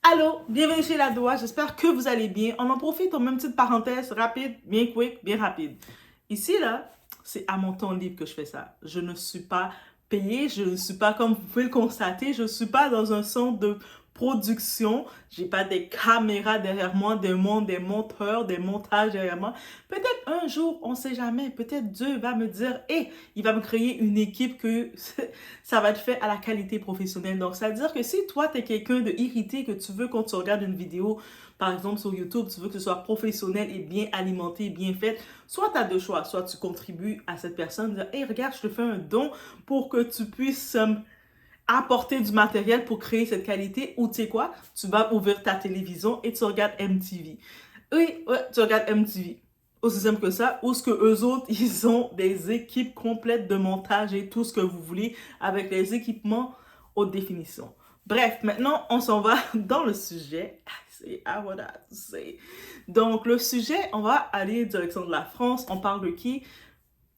Allô, bienvenue chez la Doua, j'espère que vous allez bien. On en profite, en même petite parenthèse rapide, bien quick, bien rapide. Ici, là, c'est à mon temps libre que je fais ça. Je ne suis pas payée, je ne suis pas, comme vous pouvez le constater, je ne suis pas dans un centre de production. J'ai pas des caméras derrière moi, des monteurs, des montages derrière moi. Peut-être un jour, on sait jamais, peut-être Dieu va me dire, hé, il va me créer une équipe que ça va être fait à la qualité professionnelle. Donc, ça veut dire que si toi, tu es quelqu'un de irrité, que tu veux quand tu regardes une vidéo, par exemple sur YouTube, tu veux que ce soit professionnel et bien alimenté, bien fait, soit tu as deux choix. Soit tu contribues à cette personne, dire, hey, regarde, je te fais un don pour que tu puisses apporter du matériel pour créer cette qualité, ou tu sais quoi, tu vas ouvrir ta télévision et tu regardes MTV. Oui, ouais, tu regardes MTV. Aussi simple que ça, ou ce que eux autres, ils ont des équipes complètes de montage et tout ce que vous voulez avec les équipements haute définition. Bref, maintenant, on s'en va dans le sujet. C'est I wanna say. Donc, le sujet, on va aller direction de la France. On parle de qui?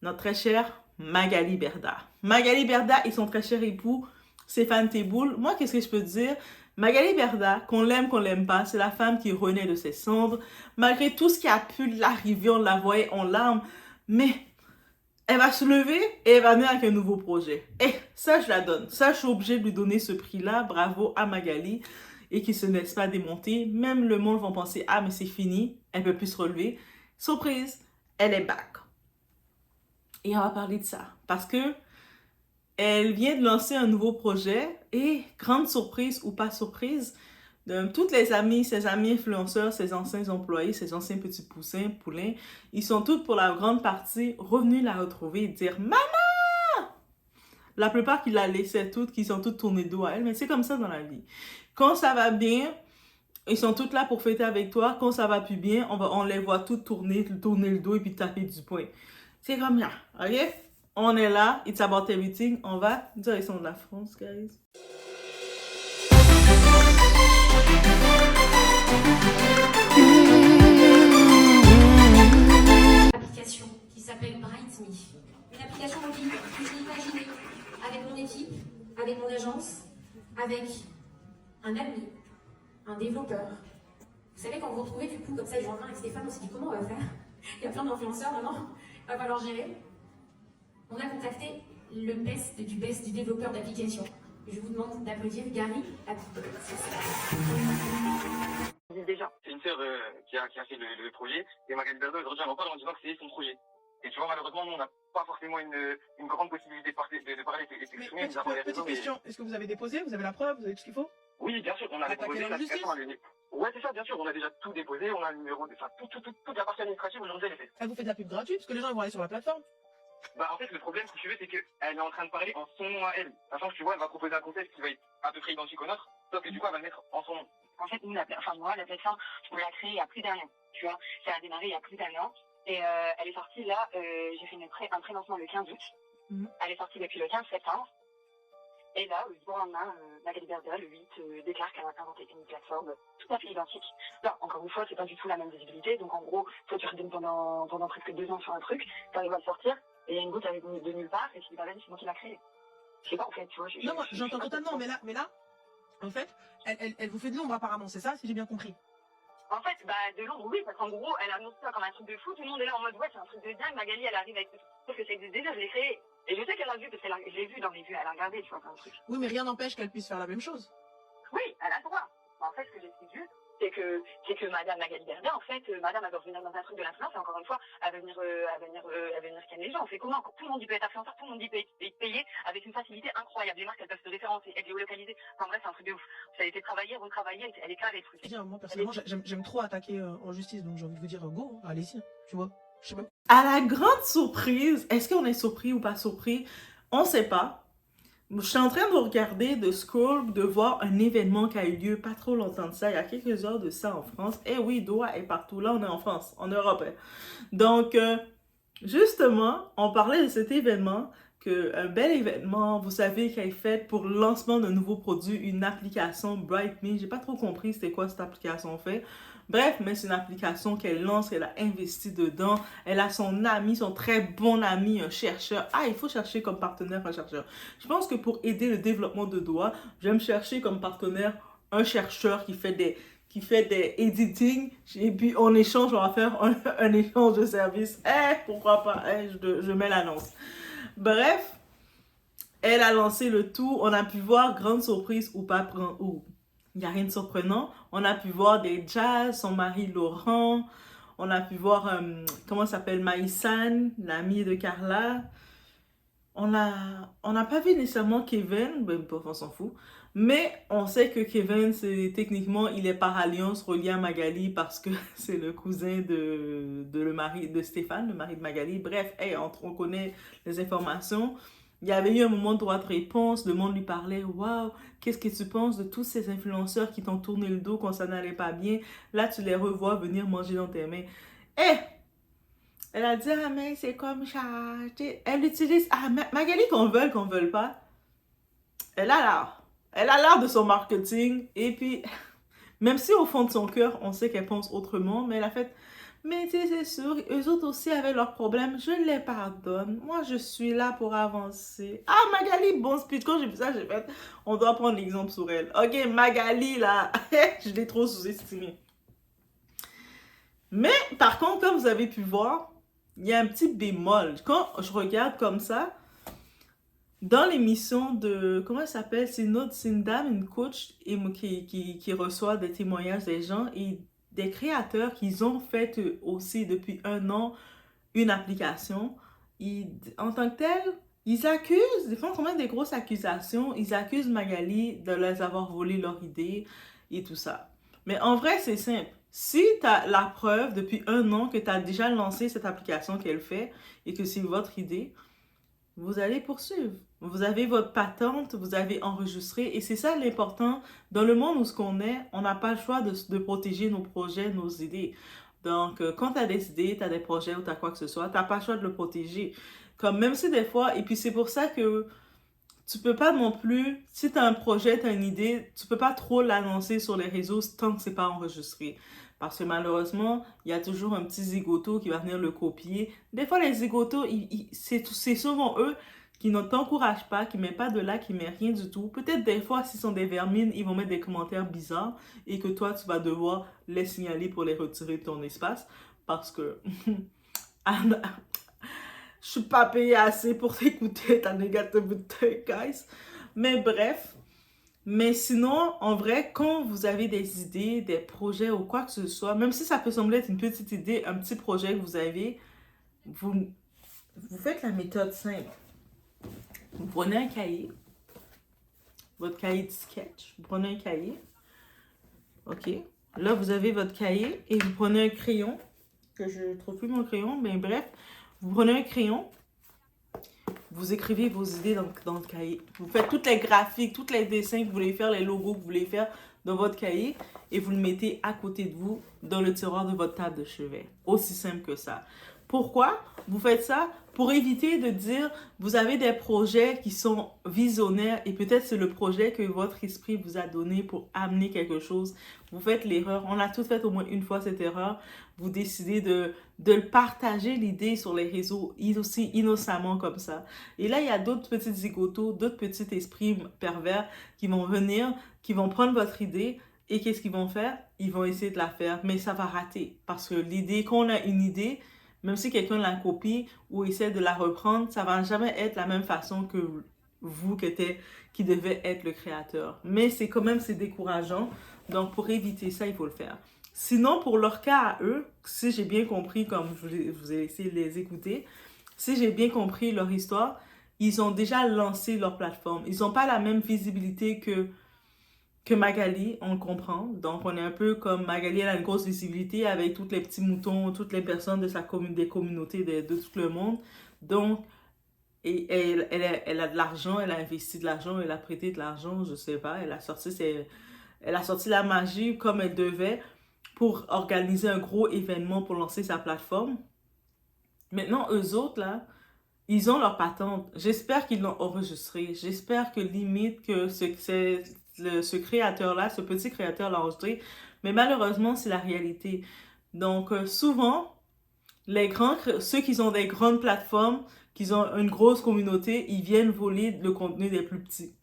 Notre très cher Magali Berda. Magali Berda et son très cher époux, Stéphane Teboul. Moi, qu'est-ce que je peux dire? Magali Berda, qu'on l'aime pas, c'est la femme qui renaît de ses cendres. Malgré tout ce qui a pu l'arriver, on la voyait en larmes. Mais elle va se lever et elle va venir avec un nouveau projet. Et ça, je la donne. Ça, je suis obligée de lui donner ce prix-là. Bravo à Magali. Et qui se laisse pas démonter. Même le monde va penser, ah, mais c'est fini. Elle peut plus se relever. Surprise, elle est back. Et on va parler de ça. Parce que elle vient de lancer un nouveau projet et, grande surprise ou pas surprise, de toutes les amies, ses amis influenceurs, ses anciens employés, ses anciens petits poussins, poulains, ils sont tous pour la grande partie revenus la retrouver et dire Maman! La plupart qui la laissaient toutes, qui sont toutes tournées dos à elle, mais c'est comme ça dans la vie. Quand ça va bien, ils sont toutes là pour fêter avec toi. Quand ça va plus bien, on les voit toutes tourner le dos et puis taper du poing. C'est comme ça, ok? On est là, it's about everything. On va direction de la France, guys. Application qui s'appelle BrightMe. Une application mobile que j'ai imaginée avec mon équipe, avec mon agence, avec un ami, un développeur. Vous savez, quand vous vous retrouvez du coup comme ça, je rentre avec Stéphane, on s'est dit comment on va faire? Il y a plein d'influenceurs maintenant, il va falloir gérer. On a contacté le best du développeur d'application. Je vous demande d'applaudir Gary Abib. Déjà, c'est une sœur qui a fait le projet, et Magali Berda aujourd'hui elle en parle en disant que c'est son projet. Et tu vois, malheureusement, nous on n'a pas forcément une grande possibilité de parler et s'exprimer. Petite question, est-ce que vous avez déposé? Vous avez la preuve? Vous avez tout ce qu'il faut? Oui, bien sûr, on a déposé l'application à l'UNI. Ouais, c'est ça, bien sûr, on a déjà tout déposé, on a le numéro, enfin, toute la partie administrative aujourd'hui elle est faite. Elle vous fait de la pub gratuite, parce que les gens ils vont aller sur la plateforme. Bah, en fait, le problème, si tu veux, c'est qu'elle est en train de parler en son nom à elle. Sachant que tu vois, elle va proposer un concept qui va être à peu près identique au nôtre, sauf que du coup, elle va le mettre en son nom. En fait, nous, la plateforme, on l'a créée il y a plus d'un an. Tu vois, ça a démarré il y a plus d'un an. Et elle est sortie là, j'ai fait un pré-lancement le 15 août. Elle est sortie depuis le 15 septembre. Et là, du jour au lendemain, Magali Berda, le 8, déclare qu'elle a inventé une plateforme tout à fait identique. Là, encore une fois, c'est pas du tout la même visibilité. Donc en gros, toi tu redonnes pendant presque 2 ans sur un truc, t'arrives à le sortir, et il y a une goutte avec de nulle part, et tu dis, bah vas-y, c'est moi qui l'a créé. Je sais pas, en fait, tu vois. Non, moi j'entends totalement, mais là, en fait, elle vous fait de l'ombre apparemment, c'est ça, si j'ai bien compris. En fait, bah, de l'ombre, oui, parce qu'en gros, elle annonce ça comme un truc de fou, tout le monde est là en mode, ouais, c'est un truc de dingue, Magali, elle arrive avec ce truc, sauf que ça existe déjà, je l'ai créé. Et je sais qu'elle a vu, parce que je l'ai vu dans mes vues, elle a regardé, tu vois, plein de trucs. Oui, mais rien n'empêche qu'elle puisse faire la même chose. Oui, elle a le droit. En fait, ce que j'explique juste, c'est que Madame Magali Berda, en fait, Madame, elle doit revenir dans un truc de l'influence, et encore une fois, elle va venir scanner les gens. On fait comment? Tout le monde, il peut être influenceur, tout le monde, il peut être payé avec une facilité incroyable. Les marques, elles peuvent se référencer, être géolocalisées. Enfin bref, c'est un truc de ouf. Ça a été travaillé, retravaillé, elle est carrée, le truc. Moi, personnellement, j'aime trop attaquer en justice, donc j'ai envie de vous dire, go, allez-y, tu vois. Je sais même. À la grande surprise, est-ce qu'on est surpris ou pas surpris? On ne sait pas. Je suis en train de regarder, de scroll, de voir un événement qui a eu lieu pas trop longtemps de ça, il y a quelques heures de ça en France. Eh oui, Doha est partout. Là, on est en France, en Europe. Hein. Donc, justement, on parlait de cet événement, un bel événement, vous savez, qui est fait pour le lancement d'un nouveau produit, une application BrightMe. J'ai pas trop compris c'était quoi cette application en fait. Bref, mais c'est une application qu'elle lance, qu'elle a investi dedans. Elle a son ami, son très bon ami, un chercheur. Ah, il faut chercher comme partenaire un chercheur. Je pense que pour aider le développement de Doha, je vais me chercher comme partenaire un chercheur qui fait des editing, et puis en échange, on va faire un échange de services. Pourquoi pas, je mets l'annonce. Bref, elle a lancé le tout, on a pu voir, grande surprise ou pas, il n'y a rien de surprenant, on a pu voir des jazz, son mari Laurent, on a pu voir, comment s'appelle, Maïsan, l'amie de Carla. On n'a pas vu nécessairement Kevin, ben, on s'en fout, mais on sait que Kevin, techniquement, il est par alliance relié à Magali parce que c'est le cousin le mari de Stéphane, le mari de Magali. Bref, on connaît les informations. Il y avait eu un moment de droit de réponse, le monde lui parlait, waouh, qu'est-ce que tu penses de tous ces influenceurs qui t'ont tourné le dos quand ça n'allait pas bien? Là, tu les revois venir manger dans tes mains. Elle a dit, ah, mais c'est comme ça. Elle utilise, Magali, qu'on veuille pas, elle a l'art. Elle a l'art de son marketing. Et puis, même si au fond de son cœur, on sait qu'elle pense autrement, mais elle a fait, mais tu sais, c'est sûr, eux autres aussi avaient leurs problèmes, je les pardonne. Moi, je suis là pour avancer. Ah, Magali, bon speech. Quand j'ai vu ça, j'ai fait, on doit prendre l'exemple sur elle. Ok, Magali, là, je l'ai trop sous-estimée. Mais, par contre, comme vous avez pu voir, il y a un petit bémol. Quand je regarde comme ça, dans l'émission de, comment elle s'appelle? C'est une dame, une coach qui reçoit des témoignages des gens et des créateurs qui ont fait aussi depuis 1 an une application. En tant que tel, ils accusent, ils font quand même des grosses accusations. Ils accusent Magali de les avoir volé leur idée et tout ça. Mais en vrai, c'est simple. Si tu as la preuve depuis 1 an que tu as déjà lancé cette application qu'elle fait et que c'est votre idée, vous allez poursuivre. Vous avez votre patente, vous avez enregistré et c'est ça l'important. Dans le monde où ce qu'on est, on n'a pas le choix de protéger nos projets, nos idées. Donc, quand tu as des idées, tu as des projets ou tu as quoi que ce soit, tu n'as pas le choix de le protéger. Comme même si des fois, et puis c'est pour ça que tu peux pas non plus, si tu as un projet, tu as une idée, tu peux pas trop l'annoncer sur les réseaux tant que c'est pas enregistré. Parce que malheureusement, il y a toujours un petit zigoto qui va venir le copier. Des fois, les zigotos, c'est souvent eux qui ne t'encouragent pas, qui ne mettent pas de like, qui ne mettent rien du tout. Peut-être des fois, s'ils sont des vermines, ils vont mettre des commentaires bizarres et que toi, tu vas devoir les signaler pour les retirer de ton espace. Parce que je suis pas payée assez pour t'écouter ta négativité, guys. Mais bref. Mais sinon, en vrai, quand vous avez des idées, des projets ou quoi que ce soit, même si ça peut sembler être une petite idée, un petit projet que vous avez, vous faites la méthode simple. Vous prenez un cahier, votre cahier de sketch, vous prenez un cahier, ok? Là, vous avez votre cahier et vous prenez un crayon, que je ne trouve plus mon crayon, mais bref, vous prenez un crayon, vous écrivez vos idées dans le cahier. Vous faites toutes les graphiques, tous les dessins que vous voulez faire, les logos que vous voulez faire dans votre cahier et vous le mettez à côté de vous dans le tiroir de votre table de chevet. Aussi simple que ça. Pourquoi vous faites ça? Pour éviter de dire, vous avez des projets qui sont visionnaires et peut-être c'est le projet que votre esprit vous a donné pour amener quelque chose. Vous faites l'erreur. On a tous fait au moins une fois cette erreur. Vous décidez de le partager, l'idée sur les réseaux aussi innocemment comme ça. Et là, il y a d'autres petits zigotos, d'autres petits esprits pervers qui vont venir, qui vont prendre votre idée et qu'est-ce qu'ils vont faire? Ils vont essayer de la faire, mais ça va rater. Parce que l'idée, quand on a une idée, même si quelqu'un la copie ou essaie de la reprendre, ça va jamais être la même façon que vous qui devait être le créateur. Mais c'est quand même, c'est décourageant. Donc, pour éviter ça, il faut le faire. Sinon, pour leur cas à eux, si j'ai bien compris, comme je vous ai laissé les écouter, si j'ai bien compris leur histoire, ils ont déjà lancé leur plateforme. Ils n'ont pas la même visibilité que Magali, on le comprend. Donc, on est un peu comme Magali, elle a une grosse visibilité avec tous les petits moutons, toutes les personnes de des communautés de tout le monde. Donc, et elle a de l'argent, elle a investi de l'argent, elle a prêté de l'argent, je sais pas. Elle a sorti la magie comme elle devait pour organiser un gros événement pour lancer sa plateforme. Maintenant, eux autres, là, ils ont leur patente. J'espère qu'ils l'ont enregistré. J'espère que limite que ce créateur-là, ce petit créateur l'a enregistré. Mais malheureusement, c'est la réalité. Donc, souvent, ceux qui ont des grandes plateformes, qui ont une grosse communauté, ils viennent voler le contenu des plus petits.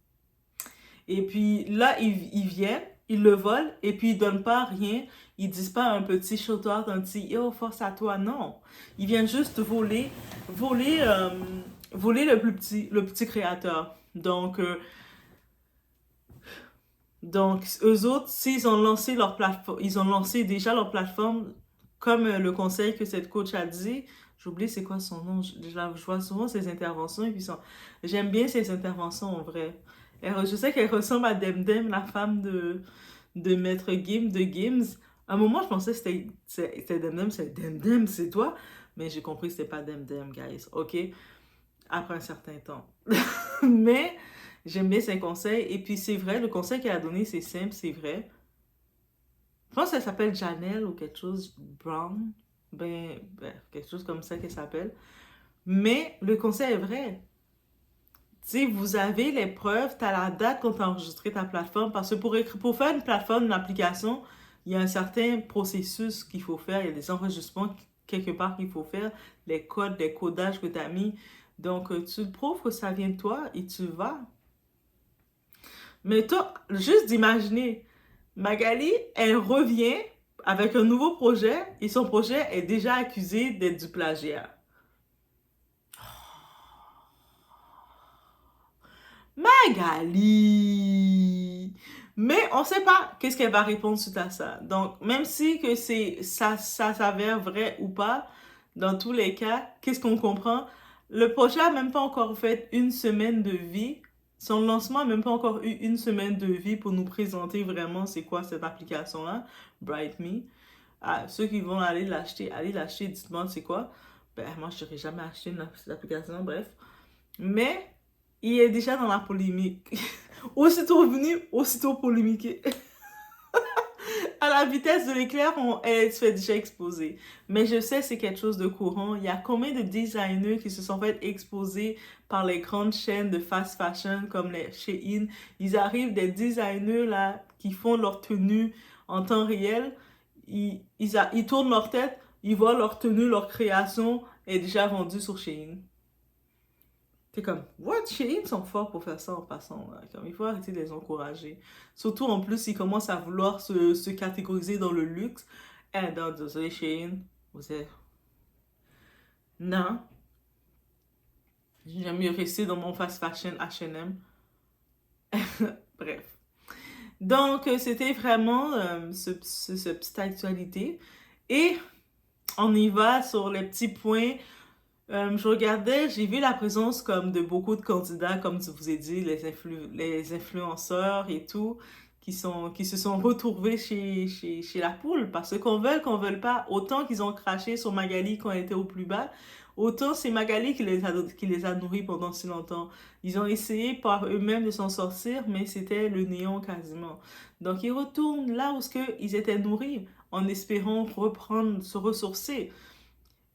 Et puis là, ils viennent, ils le volent et puis ils donnent pas rien. Ils disent pas un petit shout-out, un petit yo, force à toi. Non. Ils viennent juste voler le petit créateur. Donc, eux autres, s'ils ont lancé leur plateforme, ils ont lancé déjà leur plateforme, comme le conseil que cette coach a dit. J'oublie c'est quoi son nom. Je vois souvent ses interventions et puis j'aime bien ses interventions en vrai. Je sais qu'elle ressemble à Demdem, la femme de Maître Gims, de Gims. À un moment, je pensais que c'était Demdem, c'est Demdem, c'est toi. Mais j'ai compris que c'était pas Demdem, guys. OK? Après un certain temps. Mais j'aime bien ses conseils. Et puis c'est vrai, le conseil qu'elle a donné, c'est simple, c'est vrai. Je pense qu'elle s'appelle Janelle ou quelque chose, Brown. Quelque chose comme ça qu'elle s'appelle. Mais le conseil est vrai. Tu sais, vous avez les preuves, tu as la date quand tu as enregistré ta plateforme. Parce que pour faire une plateforme, une application, il y a un certain processus qu'il faut faire. Il y a des enregistrements quelque part qu'il faut faire. Les codes, les codages que tu as mis. Donc, tu prouves que ça vient de toi et tu vas. Mais toi, juste d'imaginer, Magali, elle revient avec un nouveau projet et son projet est déjà accusé d'être du plagiat. Magali! Mais on ne sait pas qu'est-ce qu'elle va répondre suite à ça. Donc, même si que ça s'avère vrai ou pas, dans tous les cas, qu'est-ce qu'on comprend? Le projet n'a même pas encore fait une semaine de vie. Son lancement n'a même pas encore eu une semaine de vie pour nous présenter vraiment c'est quoi cette application-là, BrightMe. Ah, ceux qui vont aller l'acheter, dites-moi c'est quoi. Ben, moi, je n'aurais jamais acheté une application, bref. Mais, il est déjà dans la polémique. Aussitôt venu, aussitôt polémiqué. À la vitesse de l'éclair, elle se fait déjà exposer. Mais je sais, c'est quelque chose de courant. Il y a combien de designers qui se sont fait exposer par les grandes chaînes de fast fashion comme les Shein. Ils arrivent, des designers là, qui font leur tenue en temps réel. Ils tournent leur tête, ils voient leur tenue, leur création est déjà vendue sur Shein. T'es comme, what? Shein sont forts pour faire ça en passant. Là. Comme, il faut arrêter de les encourager. Surtout en plus, ils commencent à vouloir se catégoriser dans le luxe. Eh non, désolé Shein, vous êtes... Non. J'aime mieux rester dans mon fast fashion H&M. Bref. Donc, c'était vraiment cette petite actualité. Et on y va sur les petits points. Je regardais, j'ai vu la présence comme de beaucoup de candidats, comme je vous ai dit, les influenceurs et tout, qui se sont retrouvés chez la poule. Parce que qu'on veuille pas, autant qu'ils ont craché sur Magali quand elle était au plus bas, autant c'est Magali qui les a nourris pendant si longtemps. Ils ont essayé par eux-mêmes de s'en sortir, mais c'était le néant quasiment. Donc ils retournent là où ils étaient nourris, en espérant se ressourcer.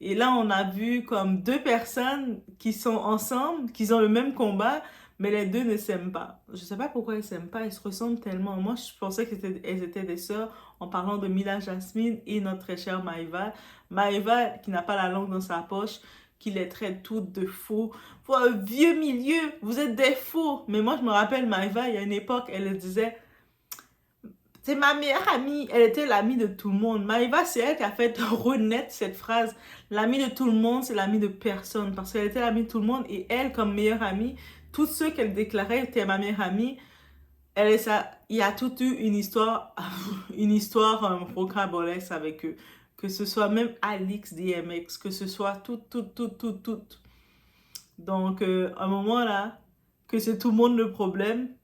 Et là, on a vu comme deux personnes qui sont ensemble, qui ont le même combat, mais les deux ne s'aiment pas. Je sais pas pourquoi elles s'aiment pas, elles se ressemblent tellement. Moi, je pensais qu'elles étaient des sœurs en parlant de Mila Jasmine et notre très chère Maëva. Maëva, qui n'a pas la langue dans sa poche, qui les traite toutes de faux. Vieux milieu, vous êtes des faux. Mais moi, je me rappelle, Maëva, il y a une époque, elle disait... C'est ma meilleure amie, elle était l'amie de tout le monde. Maëva, c'est elle qui a fait renaître cette phrase. L'amie de tout le monde, c'est l'amie de personne. Parce qu'elle était l'amie de tout le monde et elle, comme meilleure amie, tous ceux qu'elle déclarait étaient ma meilleure amie. Il y a toute eu une histoire rocambolesque avec eux. Que ce soit même Alix DMX, que ce soit tout. Donc, à un moment là, que c'est tout le monde le problème.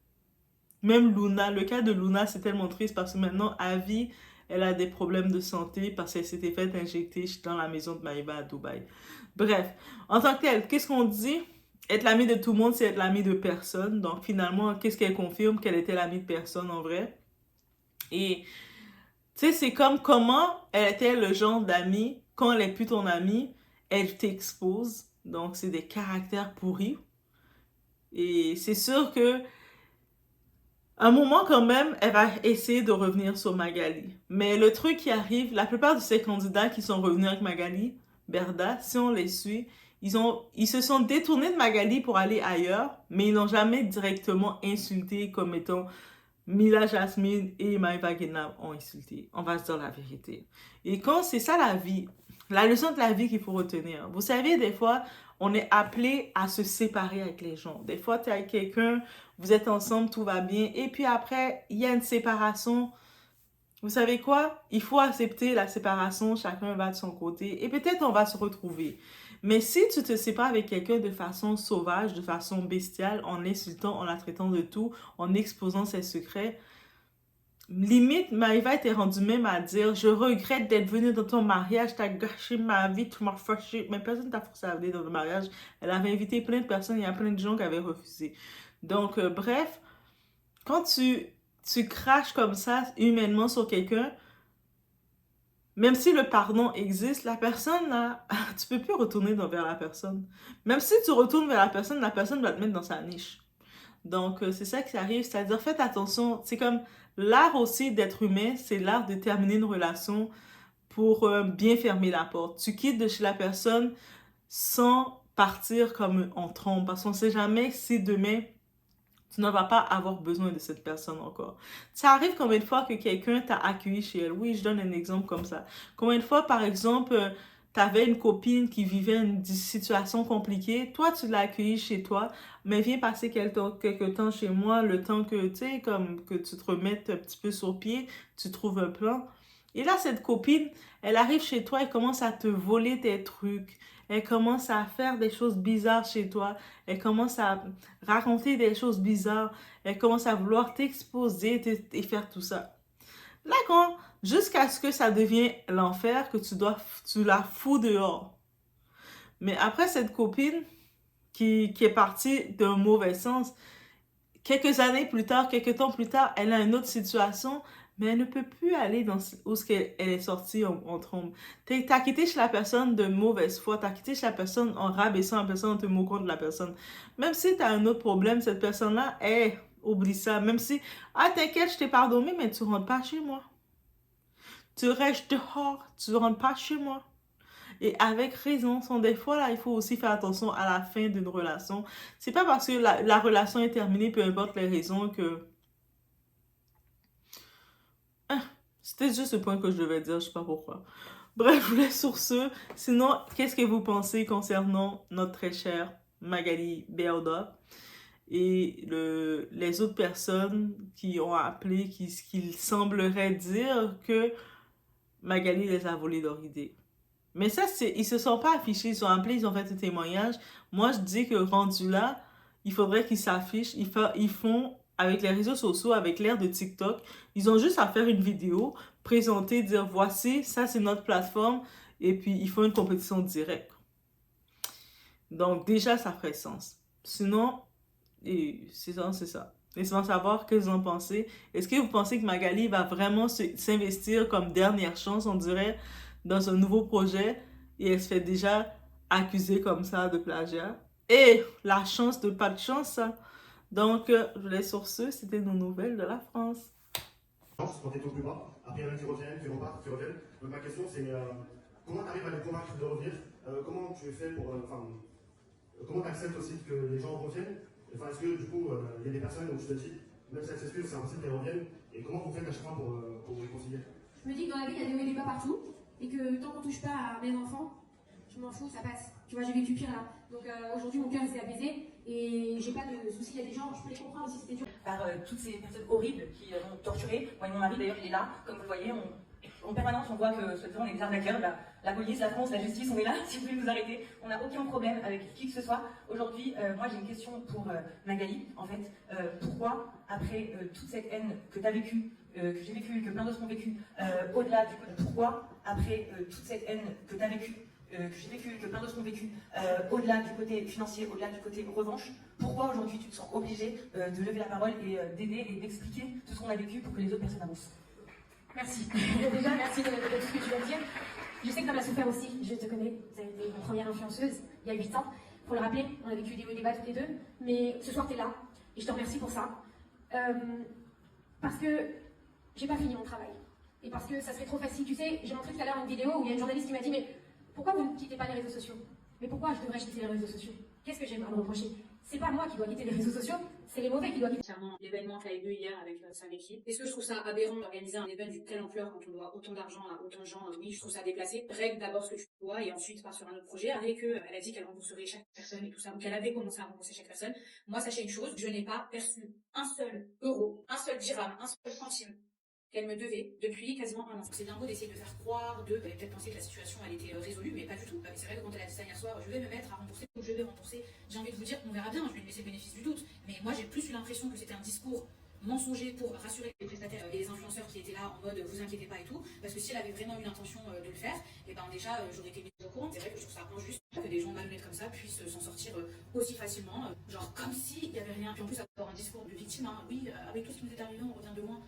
Même Luna, le cas de Luna, c'est tellement triste parce que maintenant, Avi, elle a des problèmes de santé parce qu'elle s'était fait injecter dans la maison de Maëva à Dubaï. Bref, en tant que tel, qu'est-ce qu'on dit? Être l'amie de tout le monde, c'est être l'amie de personne. Donc finalement, qu'est-ce qu'elle confirme? Qu'elle était l'amie de personne en vrai. Et tu sais, c'est comme comment elle était le genre d'amie, quand elle est plus ton amie, elle t'expose. Donc c'est des caractères pourris. Et c'est sûr que à un moment quand même, elle va essayer de revenir sur Magali. Mais le truc qui arrive, la plupart de ces candidats qui sont revenus avec Magali, Berda, si on les suit, ils se sont détournés de Magali pour aller ailleurs, mais ils n'ont jamais directement insulté comme étant Mila Jasmine et Maïva Guénab ont insulté. On va se dire la vérité. Et quand c'est ça la vie, la leçon de la vie qu'il faut retenir. Vous savez, des fois, on est appelé à se séparer avec les gens. Des fois, tu es avec quelqu'un, vous êtes ensemble, tout va bien. Et puis après, il y a une séparation. Vous savez quoi? Il faut accepter la séparation, chacun va de son côté. Et peut-être on va se retrouver. Mais si tu te sépares avec quelqu'un de façon sauvage, de façon bestiale, en insultant, en la traitant de tout, en exposant ses secrets, limite, Maïva était rendue même à dire « Je regrette d'être venue dans ton mariage, t'as gâché ma vie, tu m'as fâché. » Mais personne t'a forcé à venir dans le mariage. Elle avait invité plein de personnes, il y a plein de gens qui avaient refusé. Donc, bref, quand tu craches comme ça, humainement, sur quelqu'un, même si le pardon existe, la personne, là, tu peux plus retourner vers la personne. Même si tu retournes vers la personne va te mettre dans sa niche. Donc, c'est ça qui arrive. C'est-à-dire, faites attention. C'est comme l'art aussi d'être humain, c'est l'art de terminer une relation pour bien fermer la porte. Tu quittes de chez la personne sans partir comme on trompe. Parce qu'on ne sait jamais si demain, tu ne vas pas avoir besoin de cette personne encore. Ça arrive combien de fois que quelqu'un t'a accueilli chez elle? Oui, je donne un exemple comme ça. Combien de fois, par exemple, tu avais une copine qui vivait une situation compliquée. Toi, tu l'as accueillie chez toi, mais viens passer quelques temps chez moi, le temps que, tu sais, comme que tu te remettes un petit peu sur pied, tu trouves un plan. Et là, cette copine, elle arrive chez toi et commence à te voler tes trucs. Elle commence à faire des choses bizarres chez toi. Elle commence à raconter des choses bizarres. Elle commence à vouloir t'exposer et faire tout ça. Là, jusqu'à ce que ça devienne l'enfer, que tu la fous dehors. Mais après, cette copine qui est partie d'un mauvais sens, quelques années plus tard, quelques temps plus tard, elle a une autre situation, mais elle ne peut plus aller dans où elle est sortie en trombe. T'as quitté chez la personne de mauvaise foi, t'as quitté chez la personne en rabaissant la personne, en te moquant de la personne. Même si t'as un autre problème, cette personne-là, oublie ça. Même si, t'inquiète, je t'ai pardonné, mais tu rentres pas chez moi. Tu restes dehors, tu rentres pas chez moi. Et avec raison, des fois, là, il faut aussi faire attention à la fin d'une relation. C'est pas parce que la relation est terminée, peu importe les raisons, que... C'était juste le point que je devais dire, je sais pas pourquoi. Bref, je vous laisse sur ce. Sinon, qu'est-ce que vous pensez concernant notre très chère Magali Berda et les autres personnes qui ont appelé, qui sembleraient dire que Magali les a volés d'origine. Mais ça, ils se sont pas affichés, ils sont appelés, ils ont fait un témoignage. Moi, je dis que rendu là, il faudrait qu'ils s'affichent. Ils font, avec les réseaux sociaux, avec l'ère de TikTok, ils ont juste à faire une vidéo, présenter, dire voici, ça c'est notre plateforme, et puis ils font une compétition directe. Donc déjà, ça ferait sens. Sinon, c'est ça. Laissez-moi savoir ce que vous en pensez. Est-ce que vous pensez que Magali va vraiment s'investir comme dernière chance, on dirait, dans un nouveau projet, et elle se fait déjà accuser comme ça de plagiat? Et la chance de pas de chance, ça. Donc, je vous laisse sur ce. C'était nos nouvelles de la France. Quand tu es au plus bas, après il y en a qui reviennent, qui repartent, qui reviennent. Donc ma question c'est comment tu arrives à les convaincre de revenir? Comment tu fais pour... comment tu acceptes aussi que les gens reviennent? Enfin, est-ce que du coup, il y a des personnes où tu te dis, même si elles s'excusent, c'est impossible qu'elles reviennent? Et comment vous faites à chaque fois pour vous réconcilier? Je me dis que dans la vie, il y a des hauts et des bas partout, et que tant qu'on touche pas à mes enfants, je m'en fous, ça passe. Tu vois, j'ai vécu pire là. Donc aujourd'hui, mon cœur s'est apaisé, et j'ai pas de soucis. Il y a des gens, je peux les comprendre aussi, c'était dur. Par toutes ces personnes horribles qui m'ont torturé. Moi et mon mari, d'ailleurs, il est là. Comme vous le voyez, en permanence, on voit que ce on est des arnaqueurs. La police, la France, la justice, on est là, si vous voulez nous arrêter. On n'a aucun problème avec qui que ce soit. Aujourd'hui, moi, j'ai une question pour Magali, en fait. Pourquoi, après toute cette haine que tu as vécue, que j'ai vécue, que plein d'autres ont vécue, au-delà du coup, pourquoi, après toute cette haine que tu as vécue, que j'ai vécu, que plein d'autres ont vécu, au-delà du côté financier, au-delà du côté revanche, pourquoi aujourd'hui tu te sens obligé de lever la parole et d'aider et d'expliquer tout ce qu'on a vécu pour que les autres personnes avancent? Merci. Déjà, merci de tout ce que tu vas dire. Je sais que tu en as souffert aussi, je te connais. Tu as été ma première influenceuse il y a 8 ans. Pour le rappeler, on a vécu des hauts et des bas toutes les deux. Mais ce soir, tu es là. Et je te remercie pour ça. Parce que j'ai pas fini mon travail. Et parce que ça serait trop facile. Tu sais, j'ai montré tout à l'heure une vidéo où il y a une journaliste qui m'a dit mais pourquoi vous ne quittez pas les réseaux sociaux? Mais pourquoi je devrais quitter les réseaux sociaux? Qu'est-ce que j'ai à me reprocher? C'est pas moi qui dois quitter les réseaux sociaux, C'est les mauvais qui doivent Concernant l'événement qui a eu lieu hier avec sa équipe, est-ce que je trouve ça aberrant d'organiser un événement d'une telle ampleur quand on doit autant d'argent à autant de gens? Oui, je trouve ça déplacé. Règle d'abord ce que tu dois et ensuite part sur un autre projet. Avec eux, elle a dit qu'elle rembourserait chaque personne et tout ça, donc elle avait commencé à rembourser chaque personne. Moi, sachez une chose, je n'ai pas perçu un seul euro, un seul dirham, un seul centime qu'elle me devait depuis quasiment un an. C'est bien beau d'essayer de faire croire, elle avait peut-être pensé que la situation elle était résolue, mais pas du tout. C'est vrai que quand elle a dit ça hier soir, je vais me mettre à rembourser, je vais rembourser, j'ai envie de vous dire qu'on verra bien, je vais lui laisser le bénéfice du doute. Mais moi j'ai plus eu l'impression que c'était un discours mensonger pour rassurer les prestataires et les influenceurs qui étaient là en mode vous inquiétez pas et tout, parce que si elle avait vraiment eu l'intention de le faire, et ben déjà j'aurais été mise au courant. C'est vrai que je trouve ça injuste que des gens malhonnêtes comme ça puissent s'en sortir aussi facilement, genre comme s'il y avait rien. Puis en plus avoir un discours de victime, hein, oui, avec tout ce qui nous est arrivé on revient de loin.